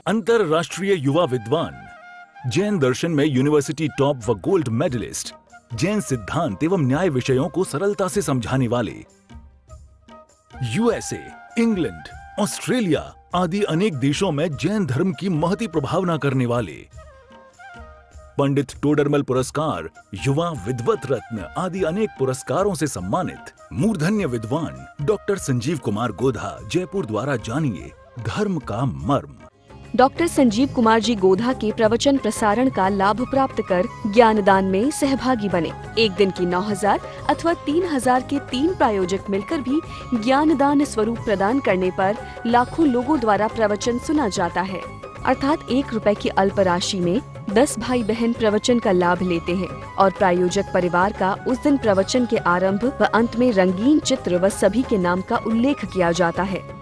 अंतरराष्ट्रीय युवा विद्वान, जैन दर्शन में यूनिवर्सिटी टॉप व गोल्ड मेडलिस्ट, जैन सिद्धांत एवं न्याय विषयों को सरलता से समझाने वाले, यूएसए, इंग्लैंड, ऑस्ट्रेलिया आदि अनेक देशों में जैन धर्म की महती प्रभावना करने वाले, पंडित टोडरमल पुरस्कार, युवा विद्वत रत्न आदि अनेक पुरस्कारों से सम्मानित मूर्धन्य विद्वान डॉक्टर संजीव कुमार गोधा जयपुर द्वारा जानिए धर्म का मर्म। डॉक्टर संजीव कुमार जी गोधा के प्रवचन प्रसारण का लाभ प्राप्त कर ज्ञानदान में सहभागी बने। एक दिन की 9,000 अथवा 3,000 के 3 प्रायोजक मिलकर भी ज्ञानदान स्वरूप प्रदान करने पर लाखों लोगों द्वारा प्रवचन सुना जाता है। अर्थात 1 रुपए की अल्प राशि में 10 भाई बहन प्रवचन का लाभ लेते हैं और प्रायोजक परिवार का उस दिन प्रवचन के आरंभ व अंत में रंगीन चित्र व सभी के नाम का उल्लेख किया जाता है।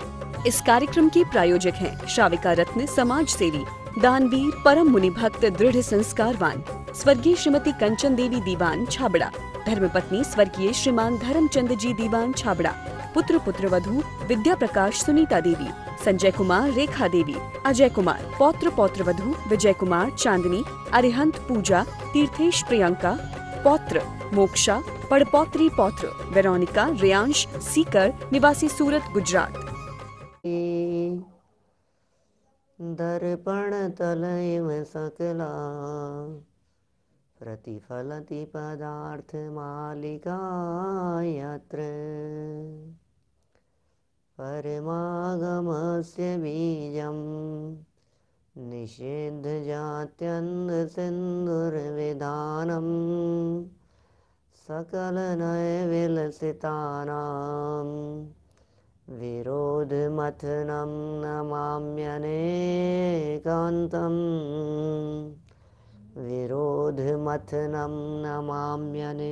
इस कार्यक्रम के प्रायोजक हैं श्राविका रत्न समाज सेवी, दानवीर, परम मुनि भक्त, दृढ़ संस्कारवान स्वर्गीय श्रीमती कंचन देवी दीवान छाबड़ा, धर्मपत्नी स्वर्गीय श्रीमान धर्मचंद जी दीवान छाबड़ा, पुत्र पुत्रवधू विद्या प्रकाश सुनीता देवी, संजय कुमार रेखा देवी, अजय कुमार, पौत्र पौत्रवधू विजय कुमार चांदनी, अरिहंत पूजा, तीर्थेश प्रियंका, पौत्र मोक्षा, पड़पौत्री पौत्र वेरोनिका रेयांश सीकर निवासी सूरत गुजरात। दर्पण तलैव सकला प्रतिफलति पदार्थ मालिका यत्र परमागमस्य बीजं निषेध जात्यन्ध सिंधुर्विधानं सकल नय विलसितानां विरोध मथनं नमाम्यनेकान्तं विरोध मथनं नमाम्यनेकान्तम्।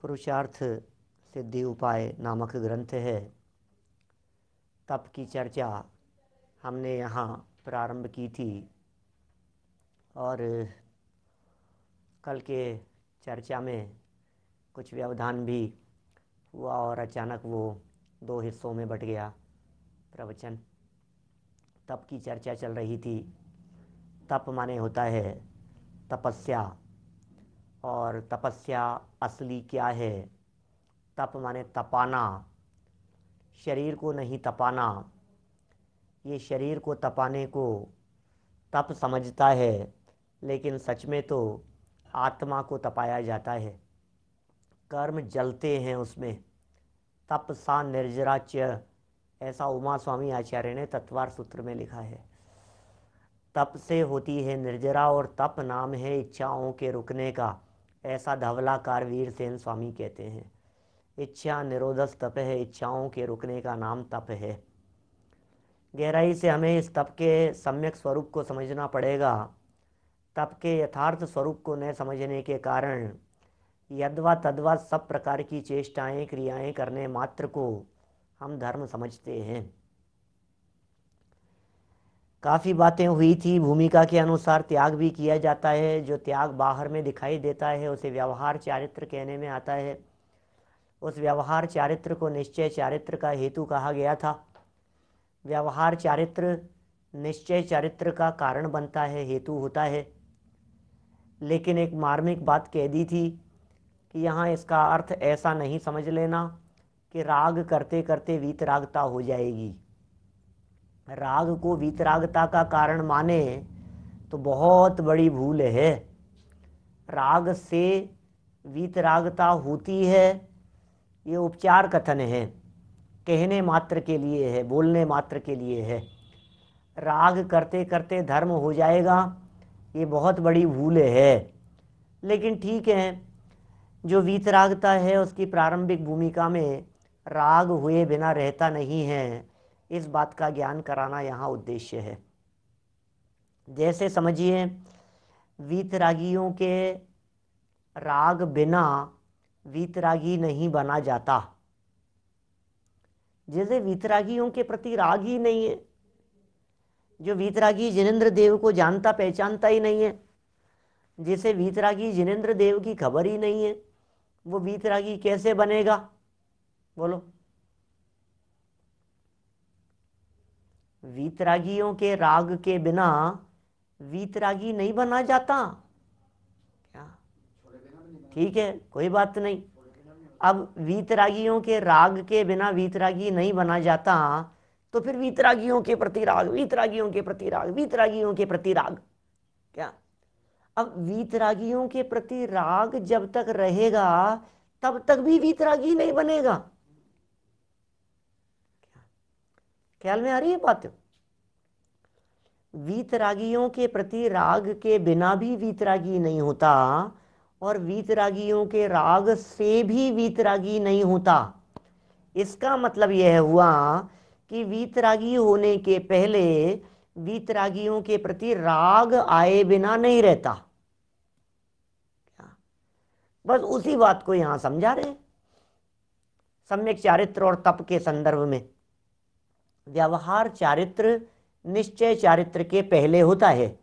पुरुषार्थ सिद्धि उपाय नामक ग्रंथ है। तप की चर्चा हमने यहाँ प्रारंभ की थी और कल के चर्चा में कुछ व्यवधान भी हुआ और अचानक वो 2 हिस्सों में बट गया प्रवचन। तप की चर्चा चल रही थी। तप माने होता है तपस्या, और तपस्या असली क्या है? तप माने तपाना, शरीर को नहीं तपाना। ये शरीर को तपाने को तप समझता है, लेकिन सच में तो आत्मा को तपाया जाता है। कर्म जलते हैं उसमें। तप सा निर्जरा च, ऐसा उमा स्वामी आचार्य ने तत्वार सूत्र में लिखा है। तप से होती है निर्जरा, और तप नाम है इच्छाओं के रुकने का, ऐसा धवलाकार वीर सेन स्वामी कहते हैं। इच्छा निरोधस तप है, इच्छाओं के रुकने का नाम तप है। गहराई से हमें इस तप के सम्यक स्वरूप को समझना पड़ेगा। तप के यथार्थ स्वरूप को न समझने के कारण यद्वा तद्वा सब प्रकार की चेष्टाएं क्रियाएं करने मात्र को हम धर्म समझते हैं। काफ़ी बातें हुई थी। भूमिका के अनुसार त्याग भी किया जाता है। जो त्याग बाहर में दिखाई देता है उसे व्यवहार चारित्र कहने में आता है। उस व्यवहार चारित्र को निश्चय चारित्र का हेतु कहा गया था। व्यवहार चारित्र निश्चय चारित्र का कारण बनता है, हेतु होता है। लेकिन एक मार्मिक बात कह दी थी कि यहाँ इसका अर्थ ऐसा नहीं समझ लेना कि राग करते करते वीतरागता हो जाएगी। राग को वीतरागता का कारण माने तो बहुत बड़ी भूल है। राग से वीतरागता होती है, ये उपचार कथन है, कहने मात्र के लिए है, बोलने मात्र के लिए है। राग करते करते धर्म हो जाएगा, ये बहुत बड़ी भूल है। लेकिन ठीक है, जो वीतरागता है उसकी प्रारंभिक भूमिका में राग हुए बिना रहता नहीं है, इस बात का ज्ञान कराना यहाँ उद्देश्य है। जैसे समझिए, वीतरागियों के राग बिना वीतरागी नहीं बना जाता। जैसे वीतरागियों के प्रति राग ही नहीं है, जो वीतरागी जिनेंद्र देव को जानता पहचानता ही नहीं है, जिसे वीतरागी जिनेंद्र देव की खबर ही नहीं है, वो वीतरागी कैसे बनेगा? बोलो। वीतरागियों के राग के बिना वीतरागी नहीं बना जाता क्या? ठीक है, कोई बात नहीं। अब वीतरागियों के राग के बिना वीतरागी नहीं बना जाता, तो फिर वीतरागियों के प्रति राग, वीतरागियों के प्रति राग, वीतरागियों के प्रति राग क्या? अब वीतरागियों के प्रति राग जब तक रहेगा तब तक भी वीतरागी नहीं बनेगा। ख्याल में आ रही है बात? वीतरागियों के प्रति राग के बिना भी वीतरागी नहीं होता, और वीतरागियों के राग से भी वीतरागी नहीं होता। इसका मतलब यह हुआ कि वीतरागी होने के पहले वीतरागियों के प्रति राग आए बिना नहीं रहता। बस उसी बात को यहां समझा रहे हैं। सम्यक चारित्र और तप के संदर्भ में व्यवहार चारित्र निश्चय चारित्र के पहले होता है।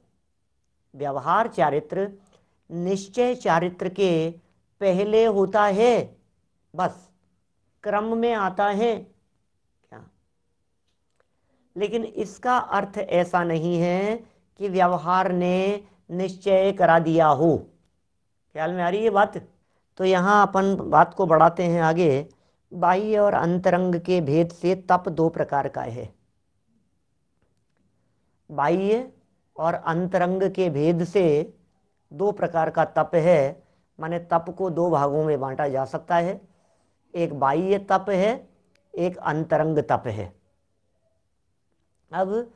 व्यवहार चारित्र निश्चय चारित्र के पहले होता है, बस क्रम में आता है क्या? लेकिन इसका अर्थ ऐसा नहीं है कि व्यवहार ने निश्चय करा दिया हो। ख्याल में आ रही है बात? तो यहाँ अपन बात को बढ़ाते हैं आगे। बाह्य और अंतरंग के भेद से तप दो प्रकार का है। बाह्य और अंतरंग के भेद से दो प्रकार का तप है। माने तप को दो भागों में बांटा जा सकता है। एक बाह्य तप है, एक अंतरंग तप है। अब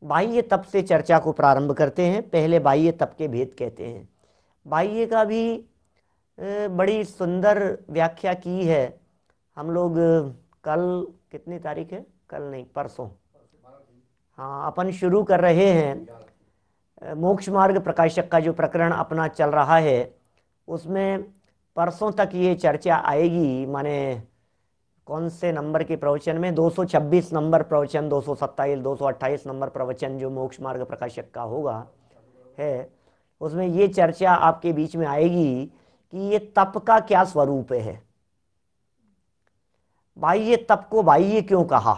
बाह्य तप से चर्चा को प्रारंभ करते हैं। पहले बाह्य तप के भेद कहते हैं। बाह्य का भी बड़ी सुंदर व्याख्या की है हम लोग। कल कितनी तारीख है? कल नहीं, परसों। हाँ, अपन शुरू कर रहे हैं मोक्ष मार्ग प्रकाशक का जो प्रकरण अपना चल रहा है, उसमें परसों तक ये चर्चा आएगी। माने कौन से नंबर के प्रवचन में? 226 नंबर प्रवचन, 227, 228 नंबर प्रवचन जो मोक्ष मार्ग प्रकाशक का होगा है, उसमें ये चर्चा आपके बीच में आएगी कि ये तप का क्या स्वरूप है। बाह्य तप को बाह्य क्यों कहा?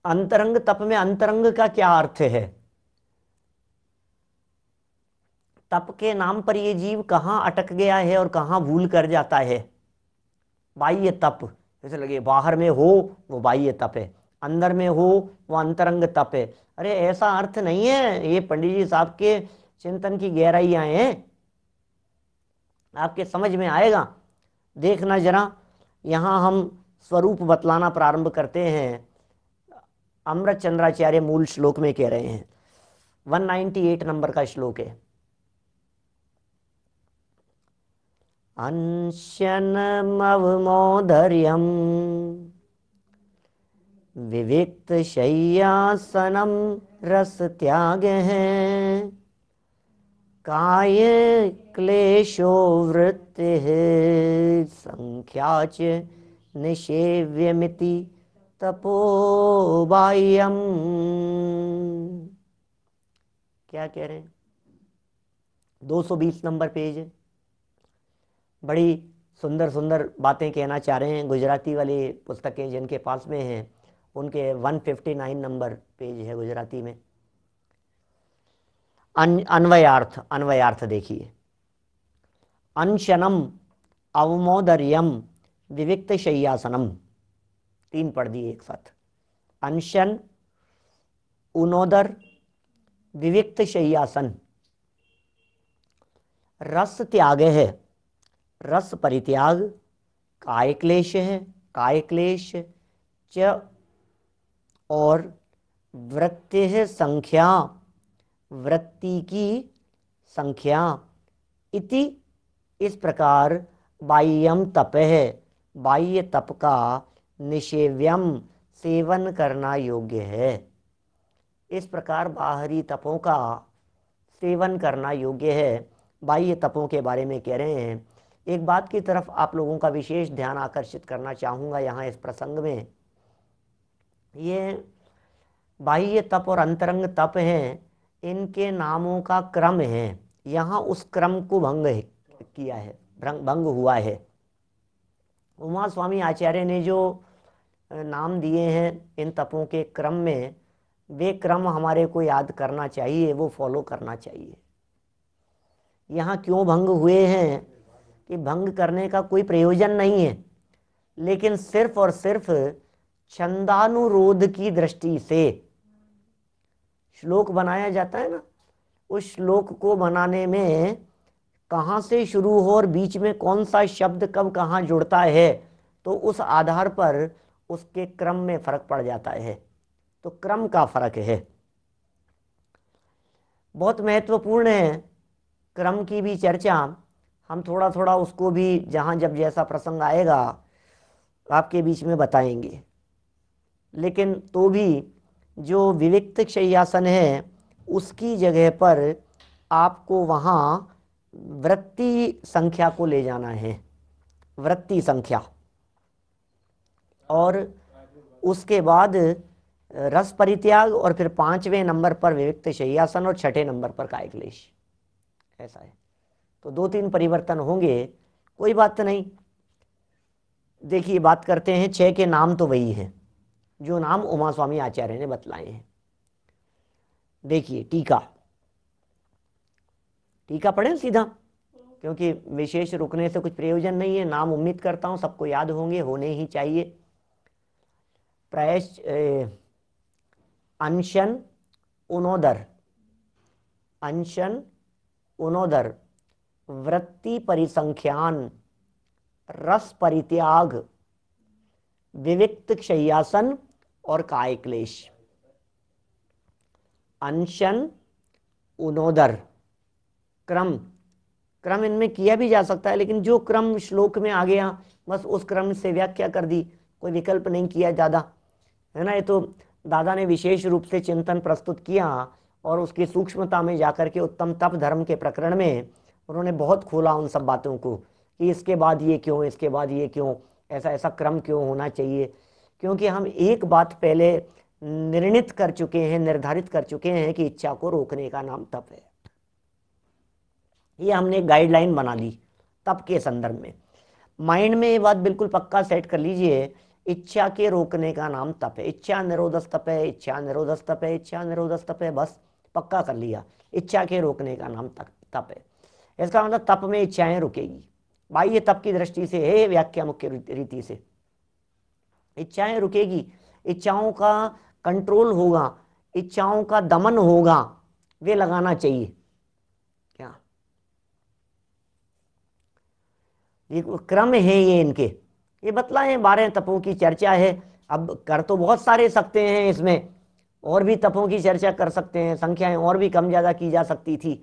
अंतरंग तप में अंतरंग का क्या अर्थ है? तप के नाम पर ये जीव कहाँ अटक गया है और कहाँ भूल कर जाता है? बाह्य तप, जैसे लगे बाहर में हो वो बाह्य तप है, अंदर में हो वो अंतरंग तप है। अरे ऐसा अर्थ नहीं है। ये पंडित जी साहब के चिंतन की गहराइयां हैं, आपके समझ में आएगा। देखना जरा, यहाँ हम स्वरूप बतलाना प्रारंभ करते हैं। अमृत चंद्राचार्य मूल श्लोक में कह रहे हैं, 198 नंबर का श्लोक है। अंशनमवमोदर्यं विविक्त शय्यासनम रस त्याग है, काय क्लेशो वृत्ति संख्याच निषेव्यमिति तपो बाह्यम। क्या कह रहे हैं? 220 नंबर पेज है। बड़ी सुंदर सुंदर बातें कहना चाह रहे हैं। गुजराती वाली पुस्तकें जिनके पास में हैं उनके 159 नंबर पेज है गुजराती में। अन्वयार्थ देखिए। अंशनम अवमोदर्यम विविक्त शय्यासनम, 3 पढ़ दिए एक साथ। अंशन, उनोदर, विविक्त शय्यासन। रस त्याग है, रस परित्याग। काय क्लेश है, काय क्लेश च, और वृत्ति है संख्या, वृत्ति की संख्या। इति, इस प्रकार बाह्यम तप है, बाह्य तप का निषेव्यम, सेवन करना योग्य है। इस प्रकार बाहरी तपों का सेवन करना योग्य है। बाह्य तपों के बारे में कह रहे हैं। एक बात की तरफ आप लोगों का विशेष ध्यान आकर्षित करना चाहूँगा यहाँ इस प्रसंग में। ये बाह्य तप और अंतरंग तप हैं, इनके नामों का क्रम है। यहाँ उस क्रम को भंग किया है, भंग हुआ है। उमा स्वामी आचार्य ने जो नाम दिए हैं इन तपों के क्रम में, वे क्रम हमारे को याद करना चाहिए, वो फॉलो करना चाहिए। यहाँ क्यों भंग हुए हैं कि भंग करने का कोई प्रयोजन नहीं है, लेकिन सिर्फ और सिर्फ छंदानुरोध की दृष्टि से श्लोक बनाया जाता है ना, उस श्लोक को बनाने में कहाँ से शुरू हो और बीच में कौन सा शब्द कब कहाँ जुड़ता है, तो उस आधार पर उसके क्रम में फर्क पड़ जाता है। तो क्रम का फर्क है, बहुत महत्वपूर्ण है। क्रम की भी चर्चा हम थोड़ा थोड़ा उसको भी जहाँ जब जैसा प्रसंग आएगा आपके बीच में बताएंगे। लेकिन तो भी जो विविक्त शय्यासन है उसकी जगह पर आपको वहाँ वृत्ति संख्या को ले जाना है, वृत्ति संख्या, और उसके बाद रस परित्याग, और फिर 5वें नंबर पर विविक्त शय्यासन और 6ठे नंबर पर कायक्लेश। ऐसा है, तो 2-3 परिवर्तन होंगे, कोई बात नहीं। देखिए बात करते हैं, 6 के नाम तो वही हैं जो नाम उमा स्वामी आचार्य ने बतलाए हैं। देखिए टीका पढ़ें सीधा, क्योंकि विशेष रुकने से कुछ प्रयोजन नहीं है। नाम उम्मीद करता हूं सबको याद होंगे, होने ही चाहिए। प्रायश अंशन उनोदर वृत्ति परिसंख्यान रस परित्याग विविक्त शय्यासन और कायक्लेश। अंशन उनोदर क्रम इनमें किया भी जा सकता है, लेकिन जो क्रम श्लोक में आ गया बस उस क्रम से व्याख्या कर दी, कोई विकल्प नहीं किया ज़्यादा, है ना। ये तो दादा ने विशेष रूप से चिंतन प्रस्तुत किया और उसकी सूक्ष्मता में जाकर के उत्तम तप धर्म के प्रकरण में उन्होंने बहुत खोला उन सब बातों को कि इसके बाद ये क्यों, इसके बाद ये क्यों, ऐसा क्रम क्यों होना चाहिए। क्योंकि हम एक बात पहले निर्णित कर चुके हैं, निर्धारित कर चुके हैं कि इच्छा को रोकने का नाम तप है। ये हमने गाइडलाइन बना ली तप के संदर्भ में। माइंड में ये बात बिल्कुल पक्का सेट कर लीजिए, इच्छा के रोकने का नाम तप है। इच्छा निरोधस तप है, इच्छा निरोधस तप है, इच्छा निरोधस तप है, बस पक्का कर लिया, इच्छा के रोकने का नाम तप है। इसका मतलब तप में इच्छाएं रुकेगी। बाह्य तप की दृष्टि से है व्याख्या मुख्य रीति से, इच्छाएं रुकेगी, इच्छाओं का कंट्रोल होगा, इच्छाओं का दमन होगा, वे लगाना चाहिए। क्या ये क्रम है, ये इनके ये बतलाए 12 तपों की चर्चा है। अब कर तो बहुत सारे सकते हैं, इसमें और भी तपों की चर्चा कर सकते हैं, संख्याएं और भी कम ज़्यादा की जा सकती थी,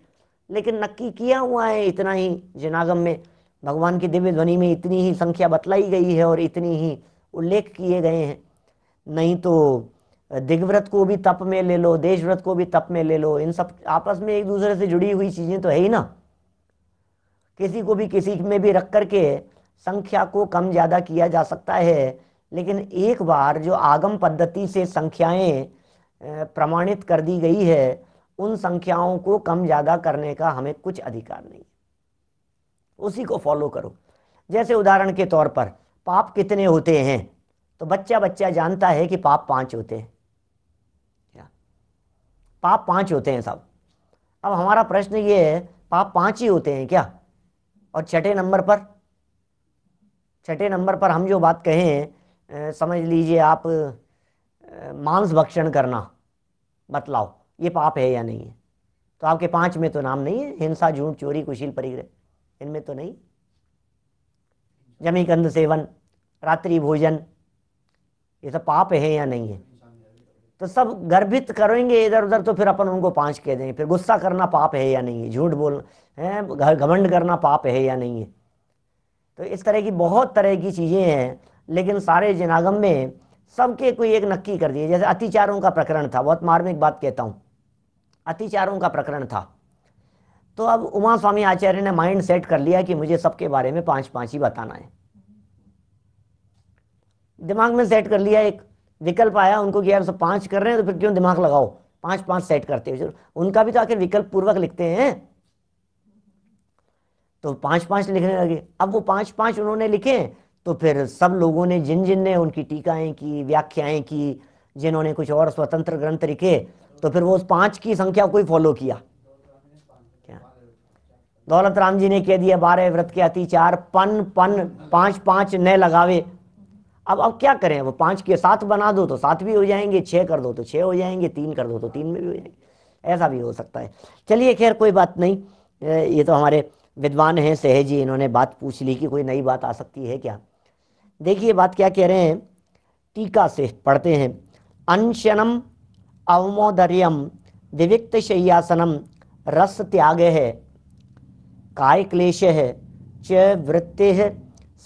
लेकिन नक्की किया हुआ है इतना ही। जिनागम में भगवान की दिव्य ध्वनि में इतनी ही संख्या बतलाई गई है और इतनी ही उल्लेख किए गए हैं। नहीं तो दिग्व्रत को भी तप में ले लो, देशव्रत को भी तप में ले लो, इन सब आपस में एक दूसरे से जुड़ी हुई चीज़ें तो है ही ना। किसी को भी किसी में भी रख करके संख्या को कम ज़्यादा किया जा सकता है, लेकिन एक बार जो आगम पद्धति से संख्याएं प्रमाणित कर दी गई है, उन संख्याओं को कम ज़्यादा करने का हमें कुछ अधिकार नहीं, उसी को फॉलो करो। जैसे उदाहरण के तौर पर पाप कितने होते हैं, तो बच्चा जानता है कि पाप 5 होते हैं, क्या पाप 5 होते हैं सब। अब हमारा प्रश्न ये है, पाप 5 ही होते हैं क्या? और छठे नंबर पर हम जो बात कहें, समझ लीजिए आप मांस भक्षण करना, बतलाओ ये पाप है या नहीं है? तो आपके 5 में तो नाम नहीं है, हिंसा, झूठ, चोरी, कुशील, परिग्रह, इनमें तो नहीं। जमीकंद सेवन, रात्रि भोजन, ये सब पाप है या नहीं है? तो सब गर्भित करेंगे इधर उधर, तो फिर अपन उनको 5 कह देंगे। फिर गुस्सा करना पाप है या नहीं है, झूठ बोलना है, घमंड करना पाप है या नहीं है? तो इस तरह की बहुत तरह की चीज़ें हैं, लेकिन सारे जिनागम में सबके कोई एक नक्की कर दिए। जैसे अतिचारों का प्रकरण था, बहुत मार्मिक बात कहता हूँ, अतिचारों का प्रकरण था, तो अब उमा स्वामी आचार्य ने माइंड सेट कर लिया कि मुझे सबके बारे में 5-5 ही बताना है। दिमाग में सेट कर लिया, एक विकल्प आया उनको कि यार सब 5 कर रहे हैं, तो फिर क्यों दिमाग लगाओ, 5-5 सेट करते हो। उनका भी तो आखिर विकल्प पूर्वक लिखते हैं, तो 5-5 लिखने लगे। अब वो 5-5 उन्होंने लिखे, तो फिर सब लोगों ने, जिन जिन ने उनकी टीकाएं की, व्याख्याएं की, जिन्होंने कुछ और स्वतंत्र ग्रंथ लिखे, तो फिर वो उस 5 की संख्या को ही फॉलो किया। क्या दौलत राम जी ने कह दिया 12 व्रत के अति 4 पन पन 5 5 न लगावे। अब क्या करें, वो 5 के 7 बना दो तो 7 भी हो जाएंगे, 6 कर दो तो 6 हो जाएंगे, 3 कर दो तो 3 में भी हो जाएंगे, ऐसा भी हो सकता है। चलिए खैर कोई बात नहीं, ये तो हमारे विद्वान हैं सहज जी, इन्होंने बात पूछ ली कि कोई नई बात आ सकती है क्या। देखिए बात क्या कह रहे हैं, टीका से पढ़ते हैं। अनशनम अवमोदर्यम विविक्त शय्यासनम रस त्याग है काय क्लेश है च वृत्ति है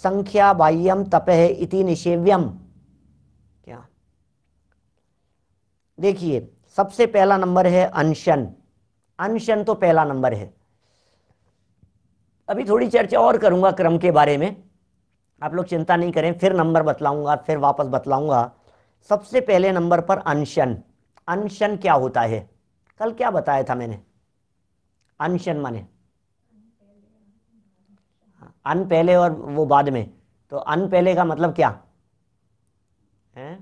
संख्या बाह्यम तपह इति निषेव्यम। क्या देखिए सबसे पहला नंबर है अनशन। अनशन तो पहला नंबर है। अभी थोड़ी चर्चा और करूंगा क्रम के बारे में, आप लोग चिंता नहीं करें, फिर नंबर बतलाऊंगा, फिर वापस बतलाऊंगा। सबसे पहले नंबर पर अनशन। अनशन क्या होता है, कल क्या बताया था मैंने? अनशन माने अन पहले और वो बाद में, तो अन पहले का मतलब क्या है?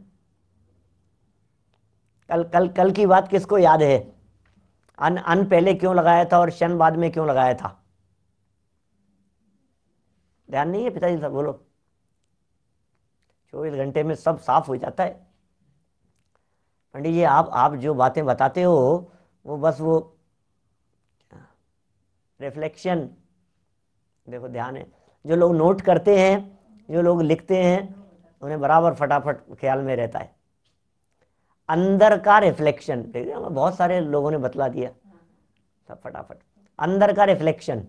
कल की बात किसको याद है? अन पहले क्यों लगाया था और शन बाद में क्यों लगाया था? ध्यान नहीं है पिताजी साहब? बोलो। 24 घंटे में सब साफ हो जाता है। पंडित जी आप जो बातें बताते हो वो बस वो रिफ्लेक्शन, देखो ध्यान है, जो लोग नोट करते हैं, जो लोग लिखते हैं, उन्हें बराबर फटाफट ख्याल में रहता है। अंदर का रिफ्लेक्शन, देखिए बहुत सारे लोगों ने बतला दिया सब फटाफट। अंदर का रिफ्लेक्शन,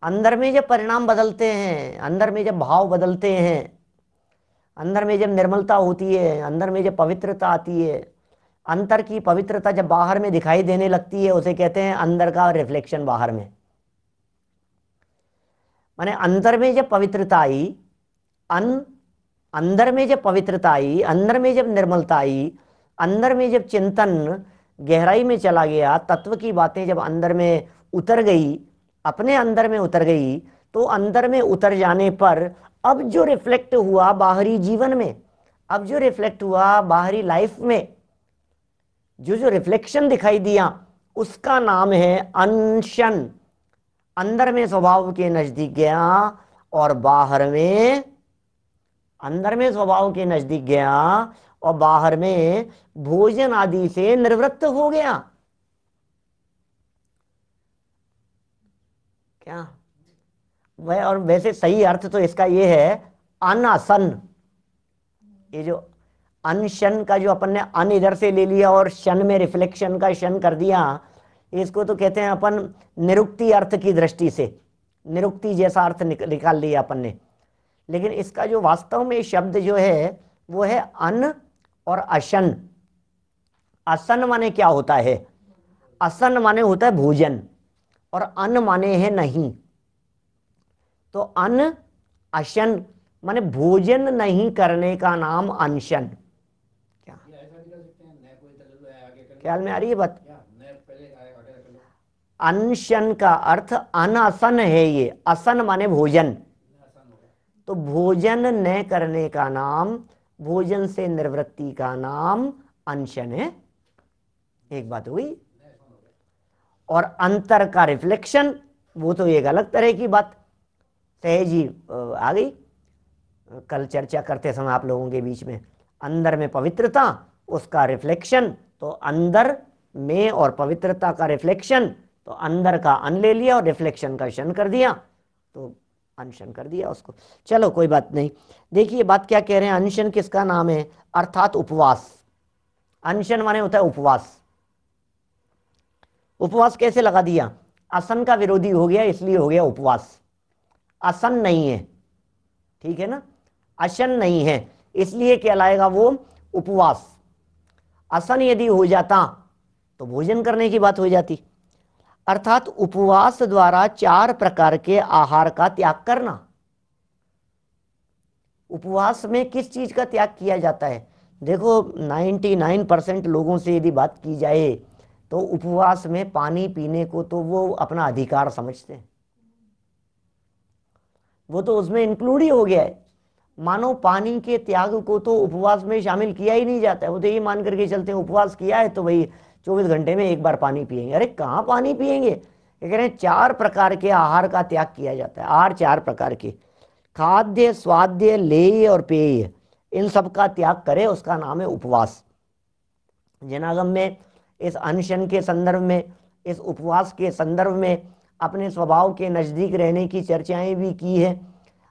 अंदर में जब परिणाम बदलते हैं, अंदर में जब भाव बदलते हैं, अंदर में जब निर्मलता होती है, अंदर में जब पवित्रता आती है, अंतर की पवित्रता जब बाहर में दिखाई देने लगती है, उसे कहते हैं अंदर का रिफ्लेक्शन बाहर में। माने अंदर में जब पवित्रता आई, अंदर में जब पवित्रता आई, अंदर में जब निर्मलता आई, अंदर में जब चिंतन गहराई में चला गया, तत्व की बातें जब अंदर में उतर गई, अपने अंदर में उतर गई, तो अंदर में उतर जाने पर अब जो रिफ्लेक्ट हुआ बाहरी जीवन में, अब जो रिफ्लेक्ट हुआ बाहरी लाइफ में, जो रिफ्लेक्शन दिखाई दिया, उसका नाम है अनशन। अंदर में स्वभाव के नजदीक गया और बाहर में, अंदर में स्वभाव के नजदीक गया और बाहर में भोजन आदि से निवृत्त हो गया। क्या वह, और वैसे सही अर्थ तो इसका ये है अनशन। ये जो अनशन का जो अपन ने अन इधर से ले लिया और शन में रिफ्लेक्शन का शन कर दिया, इसको तो कहते हैं अपन निरुक्ति अर्थ की दृष्टि से, निरुक्ति जैसा अर्थ निकाल लिया अपन ने। लेकिन इसका जो वास्तव में शब्द जो है वो है अन और अशन। असन माने क्या होता है? असन माने होता है भोजन और अन माने है नहीं। तो अन अशन माने भोजन नहीं करने का नाम अनशन। क्या ख्याल में आ रही है बात? अनशन का अर्थ अनशन है, ये असन माने भोजन। तो भोजन न करने का नाम, भोजन से निवृत्ति का नाम अनशन है। एक बात हुई। और अंतर का रिफ्लेक्शन, वो तो एक अलग तरह की बात सहज ही आ गई कल चर्चा करते समय आप लोगों के बीच में। अंदर में पवित्रता, उसका रिफ्लेक्शन, तो अंदर में और पवित्रता का रिफ्लेक्शन, तो अंदर का अन ले लिया और रिफ्लेक्शन का शन कर दिया, तो अनशन कर दिया उसको। चलो कोई बात नहीं। देखिए बात क्या कह रहे हैं, अनशन किसका नाम है? अर्थात उपवास। अनशन माने होता है उपवास। उपवास कैसे लगा दिया? असन का विरोधी हो गया इसलिए हो गया उपवास। असन नहीं है, ठीक है ना, अशन नहीं है, इसलिए कहलाएगा वो उपवास। असन यदि हो जाता तो भोजन करने की बात हो जाती। अर्थात उपवास द्वारा 4 प्रकार के आहार का त्याग करना। उपवास में किस चीज का त्याग किया जाता है? देखो 99% लोगों से यदि बात की जाए तो उपवास में पानी पीने को तो वो अपना अधिकार समझते हैं, वो तो उसमें इंक्लूड ही हो गया है। मानो पानी के त्याग को तो उपवास में शामिल किया ही नहीं जाता है। वो तो ये मान करके चलते हैं उपवास किया है तो भाई 24 घंटे में एक बार पानी पिएंगे। अरे कहाँ पानी पिएंगे, ये कह रहे हैं 4 प्रकार के आहार का त्याग किया जाता है। आहार 4 प्रकार के, खाद्य, स्वाद्य, लेय और पेय, इन सब का त्याग करे, उसका नाम है उपवास। जनागम में इस अनशन के संदर्भ में, इस उपवास के संदर्भ में अपने स्वभाव के नजदीक रहने की चर्चाएं भी की है।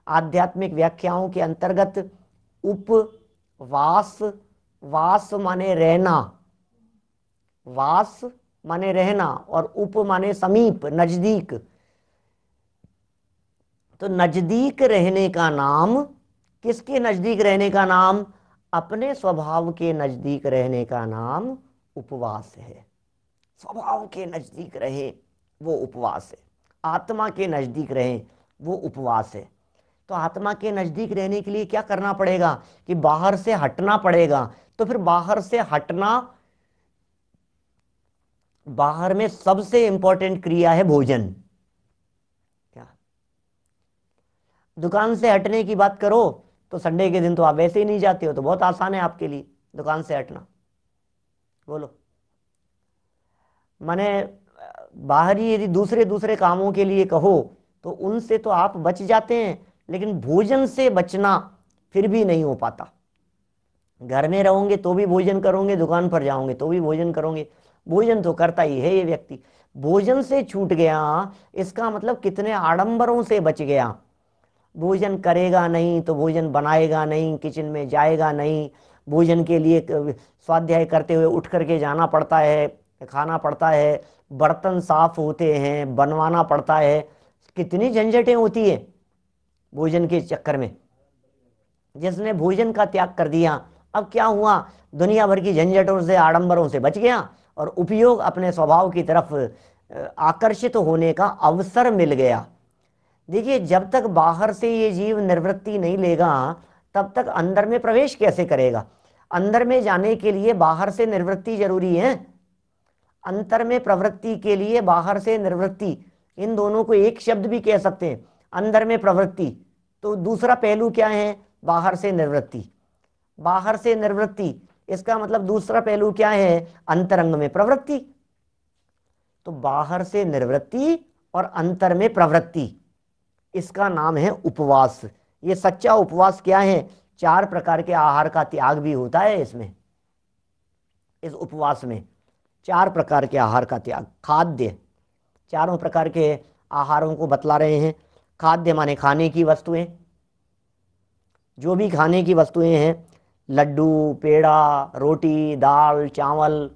आध्यात्मिक व्याख्याओं के अंतर्गत उपवास, वास माने रहना, वास माने रहना और उप माने समीप, नजदीक। तो नजदीक रहने का नाम, किसके नजदीक रहने का नाम? अपने स्वभाव के नजदीक रहने का नाम उपवास है। स्वभाव के नजदीक रहे वो उपवास है। आत्मा के नजदीक रहे वो उपवास है। तो आत्मा के नजदीक रहने के लिए क्या करना पड़ेगा कि बाहर से हटना पड़ेगा। तो फिर बाहर से हटना, बाहर में सबसे इंपॉर्टेंट क्रिया है भोजन। क्या दुकान से हटने की बात करो तो संडे के दिन तो आप वैसे ही नहीं जाते हो, तो बहुत आसान है आपके लिए दुकान से हटना। बोलो, माने बाहरी यदि दूसरे दूसरे कामों के लिए कहो तो उनसे तो आप बच जाते हैं, लेकिन भोजन से बचना फिर भी नहीं हो पाता। घर में रहोगे तो भी भोजन करोगे, दुकान पर जाओगे तो भी भोजन करोगे, भोजन तो करता ही है ये व्यक्ति। भोजन से छूट गया इसका मतलब कितने आडंबरों से बच गया। भोजन करेगा नहीं तो भोजन बनाएगा नहीं, किचन में जाएगा नहीं, भोजन के लिए स्वाध्याय करते हुए उठ करके जाना पड़ता है, खाना पड़ता है, बर्तन साफ होते हैं, बनवाना पड़ता है, कितनी झंझटें होती है भोजन के चक्कर में। जिसने भोजन का त्याग कर दिया, अब क्या हुआ, दुनिया भर की झंझटों से, आडंबरों से बच गया और उपयोग अपने स्वभाव की तरफ आकर्षित होने का अवसर मिल गया। देखिए, जब तक बाहर से ये जीव निवृत्ति नहीं लेगा तब तक अंदर में प्रवेश कैसे करेगा। अंदर में जाने के लिए बाहर से निवृत्ति जरूरी है। अंतर में प्रवृत्ति के लिए बाहर से निवृत्ति, इन दोनों को एक शब्द भी कह सकते हैं। अंदर में प्रवृत्ति तो दूसरा पहलू क्या है, बाहर से निवृत्ति। बाहर से निवृत्ति इसका मतलब दूसरा पहलू क्या है, अंतरंग में प्रवृत्ति। तो बाहर से निवृत्ति और अंतर में प्रवृत्ति, इसका नाम है उपवास। ये सच्चा उपवास क्या है, 4 प्रकार के आहार का त्याग भी होता है इसमें। इस उपवास में 4 प्रकार के आहार का त्याग। खाद्य, 4 प्रकार के आहारों को बतला रहे हैं। खाद्य माने खाने की वस्तुएं, जो भी खाने की वस्तुएं हैं, लड्डू, पेड़ा, रोटी, दाल, चावल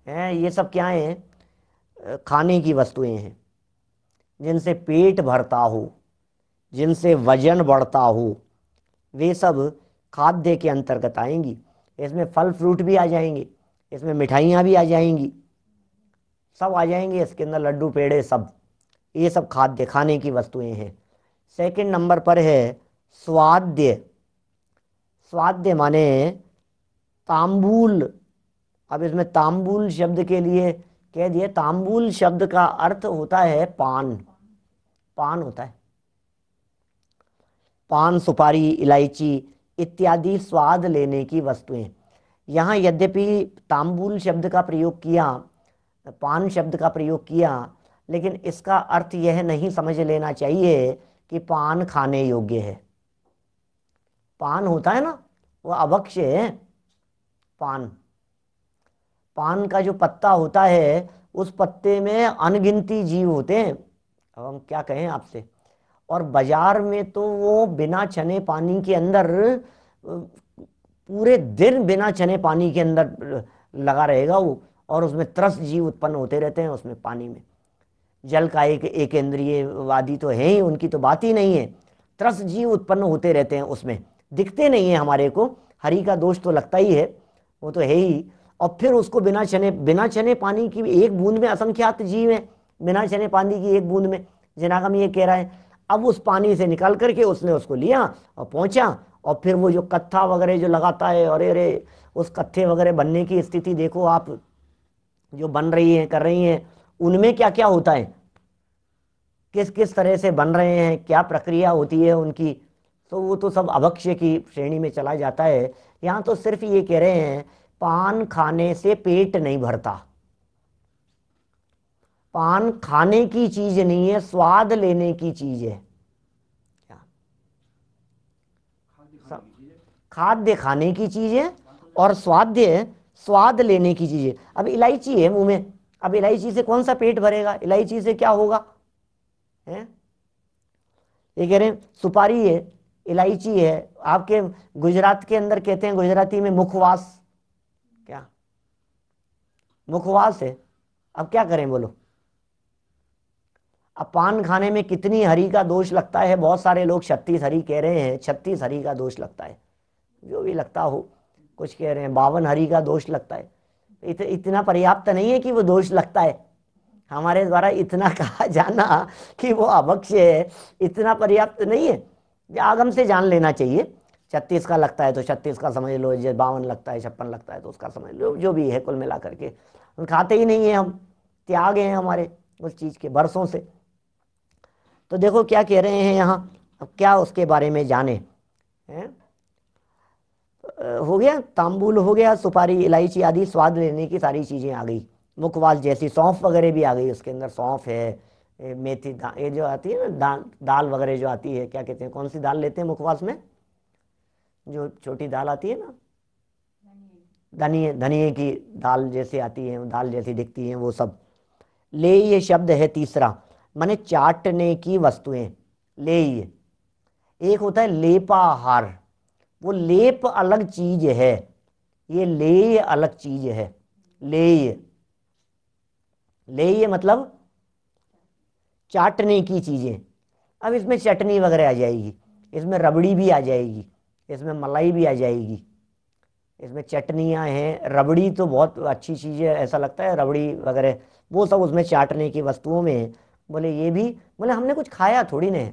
हैं, ये सब क्या हैं, खाने की वस्तुएं हैं। जिनसे पेट भरता हो, जिनसे वजन बढ़ता हो, वे सब खाद्य के अंतर्गत आएंगी। इसमें फल फ्रूट भी आ जाएंगे, इसमें मिठाइयाँ भी आ जाएंगी, सब आ जाएंगे इसके अंदर, लड्डू, पेड़े सब, ये सब खाद्य, खाने की वस्तुएं हैं। सेकंड नंबर पर है स्वाद्य। स्वाद्य माने तांबूल। अब इसमें तांबूल शब्द के लिए कह दिए, तांबूल शब्द का अर्थ होता है पान। पान होता है, पान, सुपारी, इलायची इत्यादि स्वाद लेने की वस्तुएं। यहाँ यद्यपि तांबूल शब्द का प्रयोग किया, पान शब्द का प्रयोग किया, लेकिन इसका अर्थ यह नहीं समझ लेना चाहिए कि पान खाने योग्य है। पान होता है ना, वो अभक्ष्य है। पान, पान का जो पत्ता होता है, उस पत्ते में अनगिनती जीव होते हैं। अब हम क्या कहें आपसे। और बाजार में तो वो बिना छने पानी के अंदर, पूरे दिन बिना छने पानी के अंदर लगा रहेगा वो, और उसमें त्रस्त जीव उत्पन्न होते रहते हैं उसमें पानी में। जल का एक इंद्रियवादी तो है ही, उनकी तो बात ही नहीं है। त्रस्त जीव उत्पन्न होते रहते हैं उसमें, दिखते नहीं है हमारे को, हरि का दोष तो लगता ही है, वो तो है ही। और फिर उसको बिना छने पानी की एक बूंद में असंख्यात जीव है, बिना छने पानी की एक बूंद में। जनागम ये कह रहा है, अब उस पानी से निकाल करके उसने उसको लिया और पहुंचा, और फिर वो जो कत्था वगैरह जो लगाता है, अरे अरे उस कत्थे वगैरह बनने की स्थिति देखो आप, जो बन रही है, कर रही हैं, उनमें क्या क्या होता है, किस किस तरह से बन रहे हैं, क्या प्रक्रिया होती है उनकी, तो वो तो सब अभक्ष्य की श्रेणी में चला जाता है। यहाँ तो सिर्फ ये कह रहे हैं पान खाने से पेट नहीं भरता। पान खाने की चीज नहीं है, स्वाद लेने की चीज है। क्या? खाद्य खाने की चीज है और स्वाद्य स्वाद लेने की चीज है। अब इलायची है मुंह में, अब इलायची से कौन सा पेट भरेगा? इलायची से क्या होगा? है ये कह रहे हैं सुपारी है, इलायची है, आपके गुजरात के अंदर कहते हैं गुजराती में मुखवास। क्या मुखवास है? अब क्या करें बोलो? अब पान खाने में कितनी हरी का दोष लगता है? बहुत सारे लोग 36 हरी कह रहे हैं, 36 हरी का दोष लगता है, जो भी लगता हो। कुछ कह रहे हैं 52 हरी का दोष लगता है। इतना पर्याप्त नहीं है कि वो दोष लगता है। हमारे द्वारा इतना कहा जाना कि वो अभक्ष्य है, इतना पर्याप्त नहीं है। आगम से जान लेना चाहिए। 36 का लगता है तो 36 का समझ लो, 52 लगता है, 56 लगता है तो उसका समझ लो, जो भी है कुल मिला करके। हम खाते ही नहीं है, हम त्याग हैं हमारे उस चीज़ के बरसों से। तो देखो क्या कह रहे हैं यहाँ। अब क्या उसके बारे में जाने हैं? हो गया, तांबूल हो गया, सुपारी, इलायची आदि स्वाद लेने की सारी चीज़ें आ गई। मुखवास जैसी सौंफ वगैरह भी आ गई, उसके अंदर सौंफ है, मेथी ये जो आती है ना दाल वगैरह जो आती है, क्या कहते हैं, कौन सी दाल लेते हैं मुखवास में? जो छोटी दाल आती है ना, धनिए, धनिए की दाल जैसे आती है, दाल जैसी दिखती है, वो सब। ले ये शब्द है तीसरा, माने चाटने की वस्तुएं। ले ये एक होता है लेपाहार, वो लेप अलग चीज है, ये लेय अलग चीज है। लेय, लेय मतलब चाटने की चीजें। अब इसमें चटनी वगैरह आ जाएगी, इसमें रबड़ी भी आ जाएगी, इसमें मलाई भी आ जाएगी, इसमें चटनियाँ हैं। रबड़ी तो बहुत अच्छी चीज़ है, ऐसा लगता है रबड़ी वगैरह, वो सब उसमें चाटने की वस्तुओं में। बोले ये भी, बोले हमने कुछ खाया थोड़ी ने।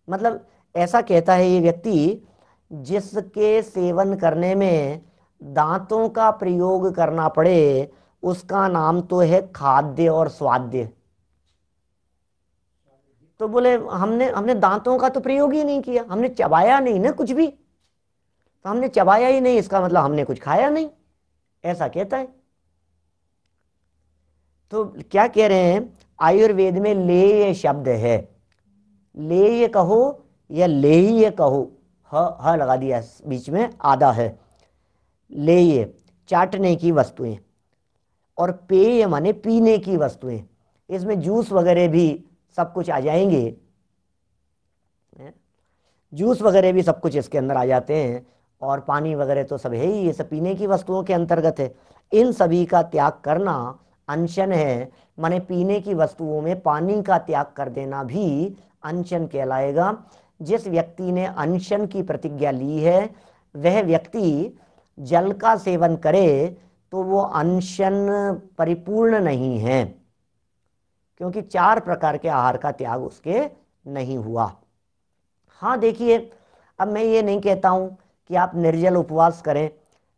मतलब ऐसा कहता है ये व्यक्ति जिसके सेवन करने में दांतों का प्रयोग करना पड़े, उसका नाम तो है खाद्य और स्वाद्य। तो बोले हमने हमने दांतों का तो प्रयोग ही नहीं किया, हमने चबाया नहीं ना कुछ भी, तो हमने चबाया ही नहीं, इसका मतलब हमने कुछ खाया नहीं, ऐसा कहता है। तो क्या कह रहे हैं, आयुर्वेद में लेय शब्द है, लेय कहो या लेय कहो, ह लगा दिया बीच में, आधा है। लेय चाटने की वस्तुएं, और पेय माने पीने की वस्तुएं। इसमें जूस वगैरह भी सब कुछ आ जाएंगे, जूस वगैरह भी सब कुछ इसके अंदर आ जाते हैं, और पानी वगैरह तो सब है ही, ये सब पीने की वस्तुओं के अंतर्गत है। इन सभी का त्याग करना अनशन है, माने पीने की वस्तुओं में पानी का त्याग कर देना भी अनशन कहलाएगा। जिस व्यक्ति ने अनशन की प्रतिज्ञा ली है, वह व्यक्ति जल का सेवन करे तो वो अनशन परिपूर्ण नहीं है, क्योंकि 4 प्रकार के आहार का त्याग उसके नहीं हुआ। हाँ देखिए, अब मैं ये नहीं कहता हूँ कि आप निर्जल उपवास करें,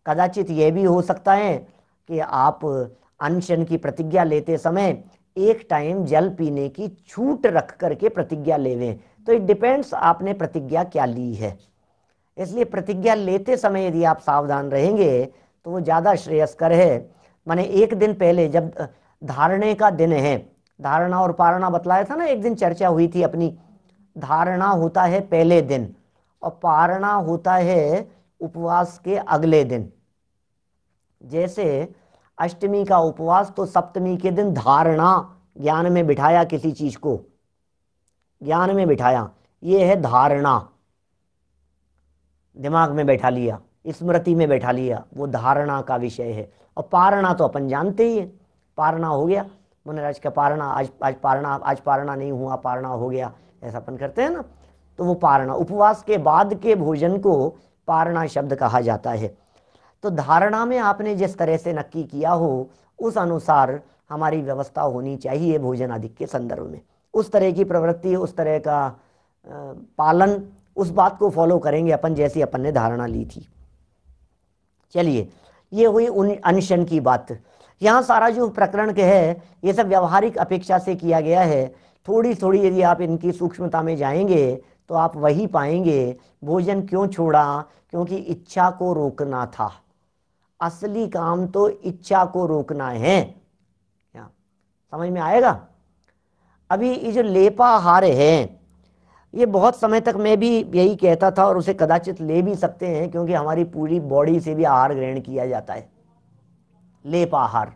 कदाचित ये भी हो सकता है कि आप अनशन की प्रतिज्ञा लेते समय एक टाइम जल पीने की छूट रख करके प्रतिज्ञा लेवें। तो इट डिपेंड्स आपने प्रतिज्ञा क्या ली है। इसलिए प्रतिज्ञा लेते समय यदि आप सावधान रहेंगे तो वो ज़्यादा श्रेयस्कर है। माने एक दिन पहले जब धारणे का दिन है, धारणा और पारणा बतलाया था ना, एक दिन चर्चा हुई थी अपनी। धारणा होता है पहले दिन और पारणा होता है उपवास के अगले दिन। जैसे अष्टमी का उपवास तो सप्तमी के दिन धारणा, ज्ञान में बिठाया किसी चीज को, ज्ञान में बिठाया, ये है धारणा, दिमाग में बैठा लिया, स्मृति में बैठा लिया, वो धारणा का विषय है। और पारणा तो अपन जानते ही है, पारणा हो गया, मुनिराज का पारणा, आज पारणा नहीं हुआ, पारणा हो गया, ऐसा अपन करते हैं ना। तो वो पारणा, उपवास के बाद के भोजन को पारणा शब्द कहा जाता है। तो धारणा में आपने जिस तरह से नक्की किया हो, उस अनुसार हमारी व्यवस्था होनी चाहिए भोजन आदि के संदर्भ में। उस तरह की प्रवृत्ति, उस तरह का पालन, उस बात को फॉलो करेंगे अपन जैसी अपन ने धारणा ली थी। चलिए, ये हुई अनशन की बात। यहाँ सारा जो प्रकरण के है ये सब व्यवहारिक अपेक्षा से किया गया है। थोड़ी थोड़ी यदि आप इनकी सूक्ष्मता में जाएंगे तो आप वही पाएंगे। भोजन क्यों छोड़ा? क्योंकि इच्छा को रोकना था। असली काम तो इच्छा को रोकना है। क्या समझ में आएगा? अभी ये जो लेपाहार है, ये बहुत समय तक मैं भी यही कहता था, और उसे कदाचित ले भी सकते हैं, क्योंकि हमारी पूरी बॉडी से भी आहार ग्रहण किया जाता है। लेप आहार,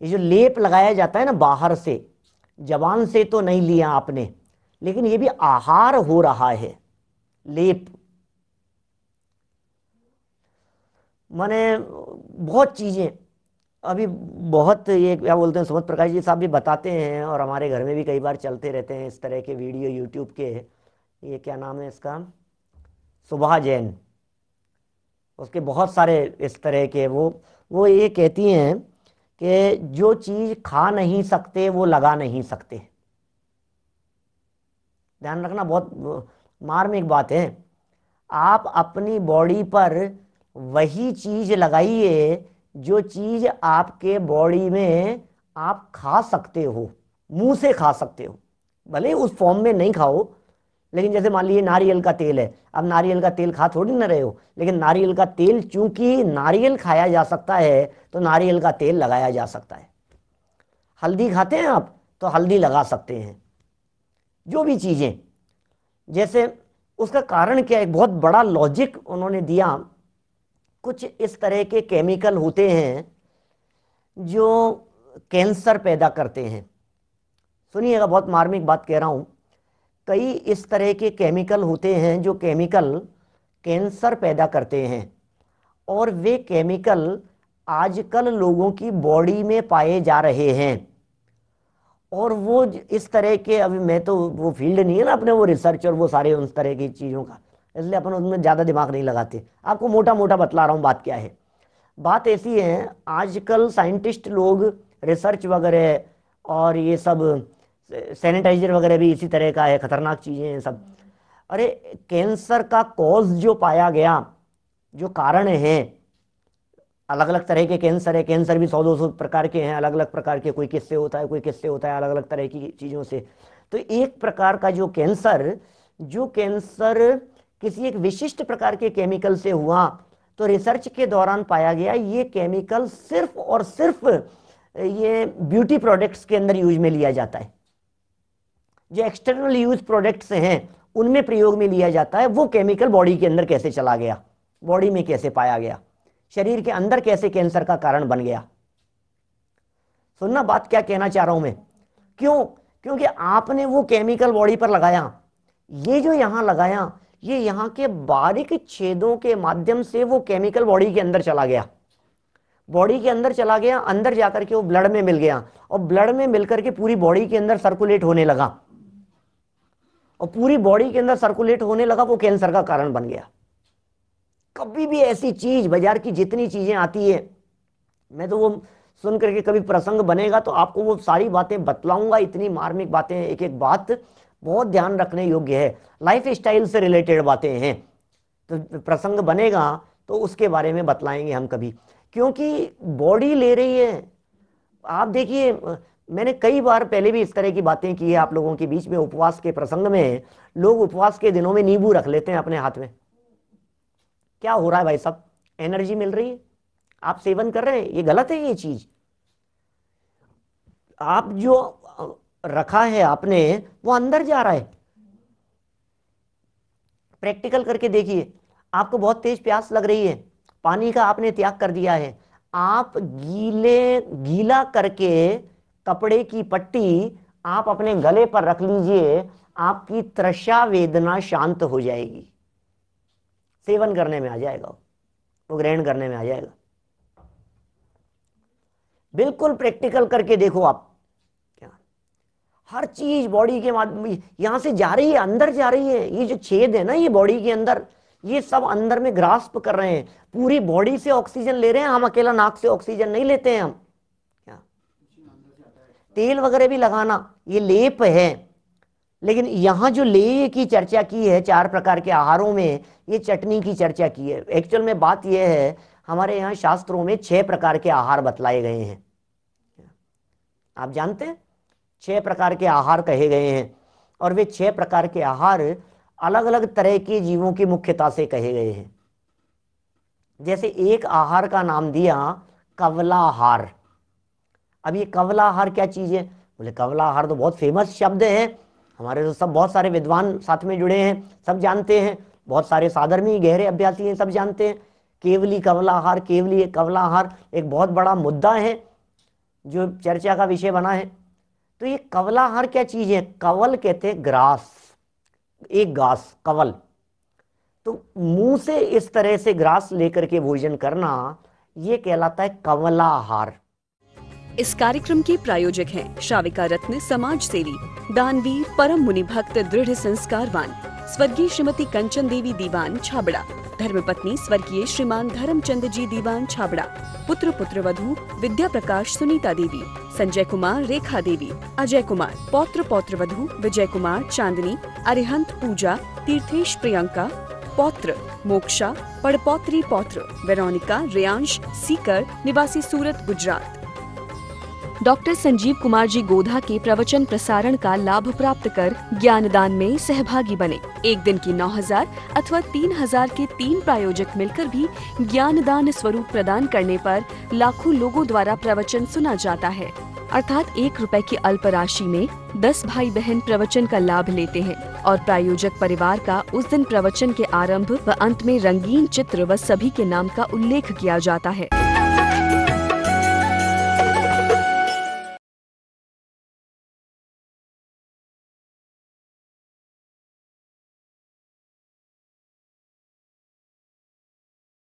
ये जो लेप लगाया जाता है ना बाहर से, जबान से तो नहीं लिया आपने, लेकिन ये भी आहार हो रहा है। लेप माने बहुत चीजें, अभी बहुत ये क्या बोलते हैं, सुमत प्रकाश जी साहब भी बताते हैं, और हमारे घर में भी कई बार चलते रहते हैं इस तरह के वीडियो यूट्यूब के। ये क्या नाम है इसका, सुभा जैन, उसके बहुत सारे इस तरह के, वो ये कहती हैं कि जो चीज खा नहीं सकते वो लगा नहीं सकते। ध्यान रखना, बहुत मार्मिक बात है। आप अपनी बॉडी पर वही चीज लगाइए जो चीज आपके बॉडी में आप खा सकते हो, मुंह से खा सकते हो, भले उस फॉर्म में नहीं खाओ। लेकिन जैसे मान लीजिए नारियल का तेल है, अब नारियल का तेल खा थोड़ी ना रहे हो, लेकिन नारियल का तेल, चूंकि नारियल खाया जा सकता है तो नारियल का तेल लगाया जा सकता है। हल्दी खाते हैं आप तो हल्दी लगा सकते हैं। जो भी चीजें, जैसे उसका कारण क्या है, एक बहुत बड़ा लॉजिक उन्होंने दिया। कुछ इस तरह के केमिकल होते हैं जो कैंसर पैदा करते हैं। सुनिएगा, बहुत मार्मिक बात कह रहा हूं। कई इस तरह के केमिकल होते हैं जो केमिकल कैंसर पैदा करते हैं, और वे केमिकल आजकल लोगों की बॉडी में पाए जा रहे हैं। और वो इस तरह के, अभी मैं तो वो फील्ड नहीं है ना अपने, वो रिसर्च और वो सारे उस तरह की चीज़ों का, इसलिए अपन उसमें ज़्यादा दिमाग नहीं लगाते। आपको मोटा मोटा बतला रहा हूँ बात क्या है। बात ऐसी है, आजकल साइंटिस्ट लोग रिसर्च वगैरह, और ये सब सैनिटाइजर वगैरह भी इसी तरह का है, खतरनाक चीज़ें हैं सब। अरे कैंसर का कॉज जो पाया गया, जो कारण है, अलग अलग तरह के कैंसर है, कैंसर भी 100-200 प्रकार के हैं, अलग अलग प्रकार के, कोई किससे होता है, कोई किससे होता है, अलग अलग तरह की चीज़ों से। तो एक प्रकार का जो कैंसर किसी एक विशिष्ट प्रकार के केमिकल से हुआ, तो रिसर्च के दौरान पाया गया ये केमिकल सिर्फ और सिर्फ ये ब्यूटी प्रोडक्ट्स के अंदर यूज में लिया जाता है। जो एक्सटर्नल यूज प्रोडक्ट्स हैं उनमें प्रयोग में लिया जाता है। वो केमिकल बॉडी के अंदर कैसे चला गया, बॉडी में कैसे पाया गया, शरीर के अंदर कैसे कैंसर का कारण बन गया। सुनना बात क्या कहना चाह रहा हूं मैं। क्यों? क्योंकि आपने वो केमिकल बॉडी पर लगाया, ये जो यहां लगाया, ये यहां के बारीक छेदों के माध्यम से वो केमिकल बॉडी के अंदर चला गया, बॉडी के अंदर चला गया, अंदर जाकर के वो ब्लड में मिल गया, और ब्लड में मिलकर के पूरी बॉडी के अंदर सर्कुलेट होने लगा, और पूरी बॉडी के अंदर सर्कुलेट होने लगा, वो कैंसर का कारण बन गया। कभी भी ऐसी चीज, बाजार की जितनी चीजें आती है, मैं तो वो सुन करके, कभी प्रसंग बनेगा तो आपको वो सारी बातें बतलाऊंगा। इतनी मार्मिक बातें, एक एक बात बहुत ध्यान रखने योग्य है, लाइफ स्टाइल से रिलेटेड बातें हैं। तो प्रसंग बनेगा तो उसके बारे में बतलाएंगे हम कभी, क्योंकि बॉडी ले रही है। आप देखिए, मैंने कई बार पहले भी इस तरह की बातें की है आप लोगों के बीच में। उपवास के प्रसंग में लोग उपवास के दिनों में नींबू रख लेते हैं अपने हाथ में। क्या हो रहा है भाई साहब? एनर्जी मिल रही है, आप सेवन कर रहे हैं, ये गलत है ये चीज। आप जो रखा है आपने वो अंदर जा रहा है। प्रैक्टिकल करके देखिए, आपको बहुत तेज प्यास लग रही है, पानी का आपने त्याग कर दिया है, आप गीला करके कपड़े की पट्टी आप अपने गले पर रख लीजिए, आपकी तृषा वेदना शांत हो जाएगी, सेवन करने में आ जाएगा, वो ग्रहण करने में आ जाएगा। बिल्कुल प्रैक्टिकल करके देखो आप। क्या हर चीज बॉडी के माध्यम यहां से जा रही है, अंदर जा रही है। ये जो छेद है ना ये बॉडी के अंदर, ये सब अंदर में ग्रास्प कर रहे हैं, पूरी बॉडी से ऑक्सीजन ले रहे हैं। हम अकेला नाक से ऑक्सीजन नहीं लेते हैं हम। क्या तेल वगैरह भी लगाना, ये लेप है, लेकिन यहां जो लेय की चर्चा की है 4 प्रकार के आहारों में, ये चटनी की चर्चा की है। एक्चुअल में बात यह है, हमारे यहाँ शास्त्रों में 6 प्रकार के आहार बतलाए गए हैं। आप जानते हैं 6 प्रकार के आहार कहे गए हैं, और वे 6 प्रकार के आहार अलग अलग तरह के जीवों की मुख्यता से कहे गए हैं। जैसे एक आहार का नाम दिया कवलाहार। अब ये कवलाहार क्या चीज है? बोले कवलाहार तो बहुत फेमस शब्द है, हमारे तो सब बहुत सारे विद्वान साथ में जुड़े हैं, सब जानते हैं, बहुत सारे साधर्मी गहरे अभ्यासी हैं, सब जानते हैं। केवली कवलाहार, केवली कवलाहार एक बहुत बड़ा मुद्दा है जो चर्चा का विषय बना है। तो ये कवलाहार क्या चीज है? कवल कहते हैं ग्रास, एक घास कवल। तो मुंह से इस तरह से ग्रास लेकर के भोजन करना, ये कहलाता है कवलाहार। इस कार्यक्रम के प्रायोजक हैं श्राविका रत्न समाज सेवी, दानवीर, परम मुनि भक्त, दृढ़ संस्कारवान स्वर्गीय श्रीमती कंचन देवी दीवान छाबड़ा, धर्मपत्नी स्वर्गीय श्रीमान धर्मचंद जी दीवान छाबड़ा, पुत्र पुत्रवधू विद्या प्रकाश सुनीता देवी, संजय कुमार रेखा देवी, अजय कुमार, पौत्र पौत्रवधू विजय कुमार चांदनी, अरिहंत पूजा, तीर्थेश प्रियंका, पौत्र मोक्षा, पड़पौत्री पौत्र वेरोनिका रेयांश सीकर, निवासी सूरत गुजरात। डॉक्टर संजीव कुमार जी गोधा के प्रवचन प्रसारण का लाभ प्राप्त कर ज्ञानदान में सहभागी बने। एक दिन की 9,000 अथवा 3,000 के 3 प्रायोजक मिलकर भी ज्ञानदान स्वरूप प्रदान करने पर लाखों लोगों द्वारा प्रवचन सुना जाता है। अर्थात 1 रुपए की अल्प राशि में 10 भाई बहन प्रवचन का लाभ लेते हैं और प्रायोजक परिवार का उस दिन प्रवचन के आरंभ व अंत में रंगीन चित्र व सभी के नाम का उल्लेख किया जाता है।